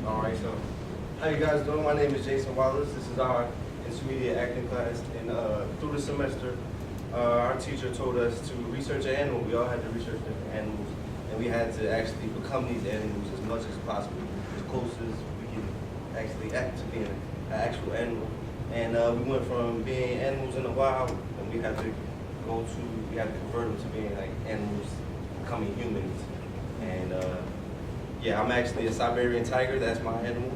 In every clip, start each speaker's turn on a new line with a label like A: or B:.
A: All right, so how you guys doing? My name is Jason Wallace. This is our intermediate acting class, and through the semester, our teacher told us to research an animal. We all had to research different animals, and we had to actually become these animals as much as possible, as close as we can actually act to being an actual animal. And we went from being animals in the wild, and we had to convert them to being like animals becoming humans. And yeah, I'm actually a Siberian tiger. That's my animal.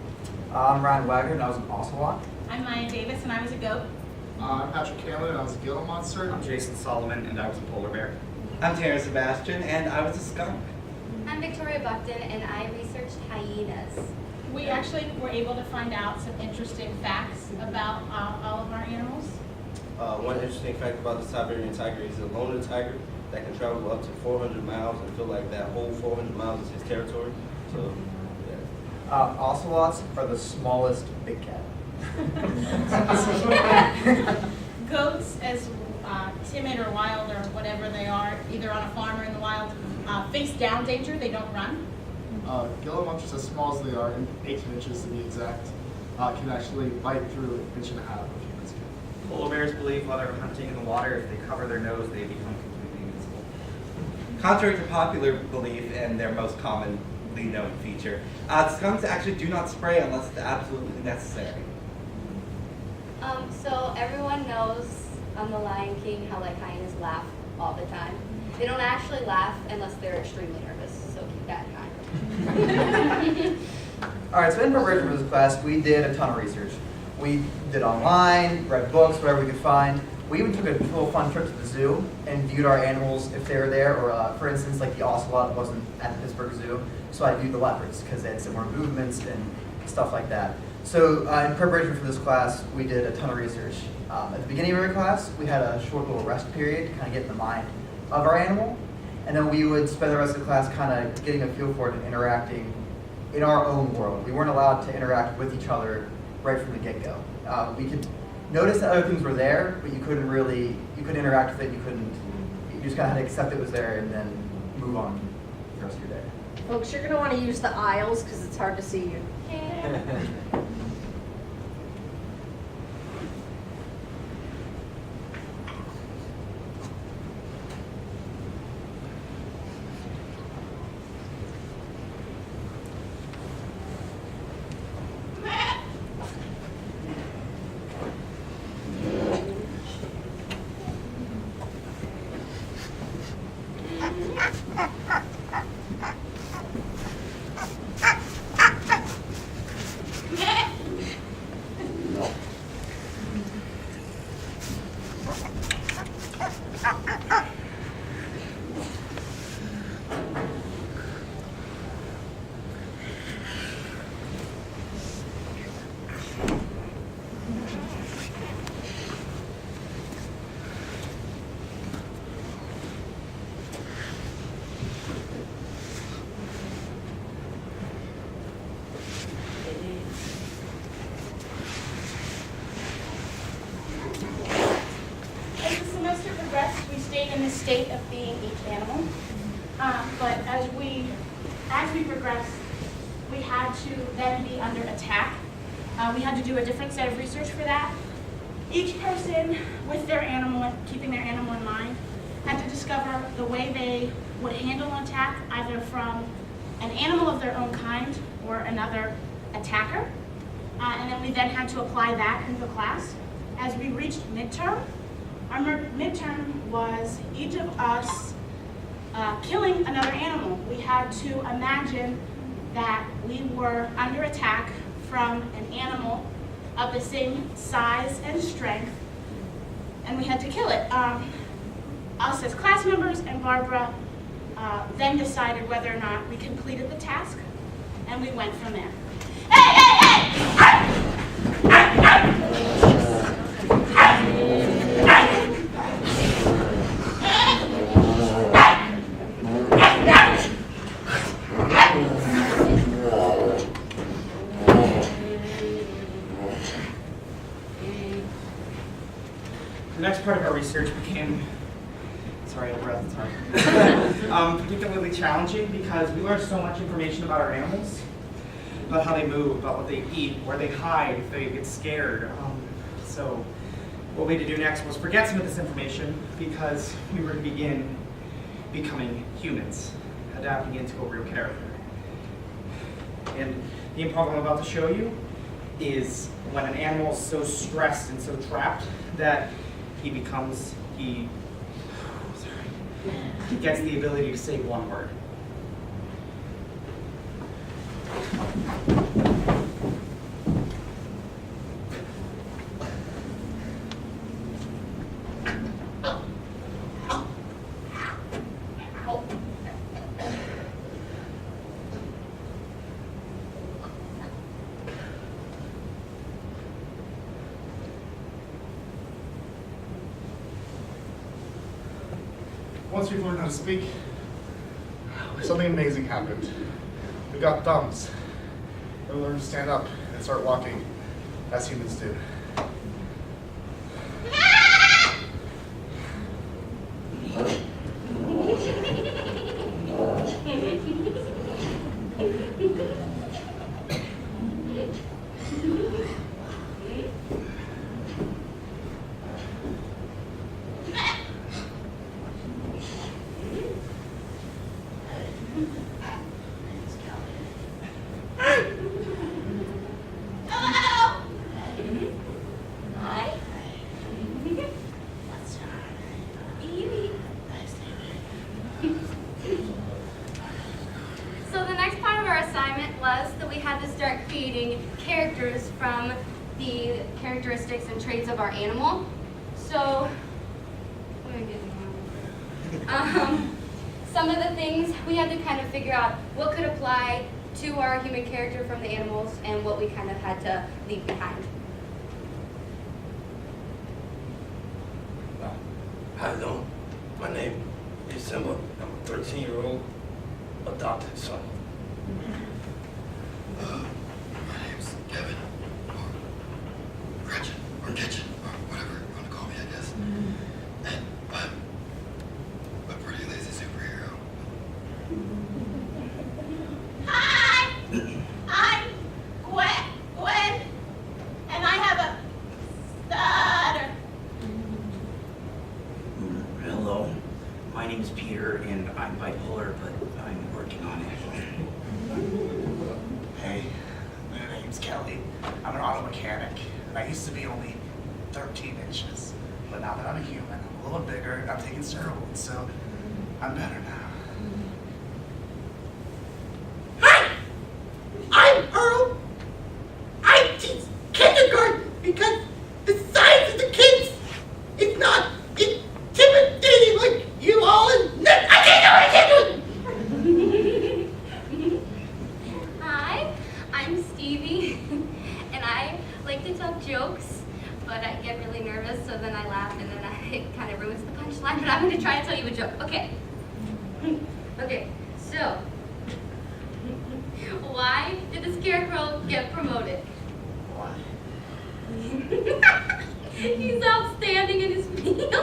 B: I'm Wagner, and I was an ocelot.
C: I'm Myah Davis, and I was a goat.
D: I'm Patrick Hanlon, and I was a Gila monster.
E: I'm Jason Salamon, and I was a polar bear.
F: I'm Tanner Sebastian, and I was a skunk.
G: I'm Victoria Buchtan, and I researched hyenas.
C: We actually were able to find out some interesting facts about all of our animals.
A: One interesting fact about the Siberian tiger is a loner tiger that can travel up to 400 miles and feel like that whole 400 miles is his territory. So, yeah.
B: Ocelots are the smallest big cat.
C: Goats, as timid or wild or whatever they are, either on a farm or in the wild, face down danger. They don't run.
D: Gila monsters, as small as they are, 18 inches to be exact, can actually bite through an inch and a half of humans can.
E: Polar bears believe while they're hunting in the water, if they cover their nose, they become completely invincible.
F: Contrary to popular belief and their most commonly known feature, skunks actually do not spray unless it's absolutely necessary.
G: So everyone knows on The Lion King how like hyenas laugh all the time. They don't actually laugh unless they're extremely nervous, so keep that in mind.
B: All right, so in preparation for this class, we did a ton of research. We did online, read books, whatever we could find. We even took a little fun trip to the zoo and viewed our animals if they were there. Or, for instance, like the ocelot wasn't at the Pittsburgh Zoo, so I viewed the leopards because they had similar movements and stuff like that. So in preparation for this class, we did a ton of research. At the beginning of every class, we had a short little rest period to kind of get in the mind of our animal. And then we would spend the rest of the class kind of getting a feel for it and interacting in our own world. We weren't allowed to interact with each other right from the get-go. We could notice that other things were there, but you couldn't interact with it, you just kind of had to accept it was there and then move on the rest of your day.
H: Folks, you're going to want to use the aisles because it's hard to see you.
C: In the state of being each animal, but as we progressed, we had to then be under attack. We had to do a different set of research for that. Each person with their animal, keeping their animal in mind, had to discover the way they would handle an attack, either from an animal of their own kind or another attacker. And then we then had to apply that in the class. As we reached midterm, our midterm was each of us killing another animal. We had to imagine that we were under attack from an animal of the same size and strength, and we had to kill it. Us as class members and Barbara then decided whether or not we completed the task, and we went from there.
E: The next part of our research became, particularly challenging because we learned so much information about our animals. about how they move, about what they eat, where they hide if they get scared. So what we had to do next was forget some of this information because we were to begin becoming humans, adapting into a real character. And the improv I'm about to show you is when an animal is so stressed and so trapped that he gets the ability to say one word.
D: Once we've learned how to speak, something amazing happened. We got thumbs. We learned to stand up and start walking as humans do.
G: Characters from the characteristics and traits of our animal. So, some of the things we had to kind of figure out what could apply to our human character from the animals and what we kind of had to leave behind.
I: Hello, my name is Simba. I'm a 13-year-old adopted son. My name's Kevin, or Gretchen, or Kitchen, or whatever you want to call me, I guess. And I'm a pretty lazy superhero.
C: Hi! I'm Gwen, and I have a stutter.
J: Hello, my name is Peter, and I'm bipolar, but I'm working on it.
K: Hey, my name's Kelly. I'm an auto mechanic, and I used to be only 13 inches. But now that I'm a human, I'm a little bigger, and I'm taking steroids, so I'm better now.
I: Hi! I'm Earl. I teach kindergarten because the size of the kids is not intimidating like you all and I can't do it!
G: Hi, I'm Stevie, and I like to tell jokes, but I get really nervous, so then I laugh, and then it kind of ruins the punchline, but I'm going to try to tell you a joke. Okay. Okay, so, why did the Scarecrow get promoted?
I: Why?
G: He's outstanding in his field.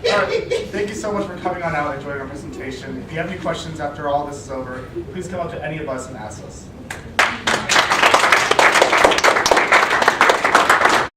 D: Alright, thank you so much for coming on out and enjoying our presentation. If you have any questions after all this is over, please come up to any of us and ask us.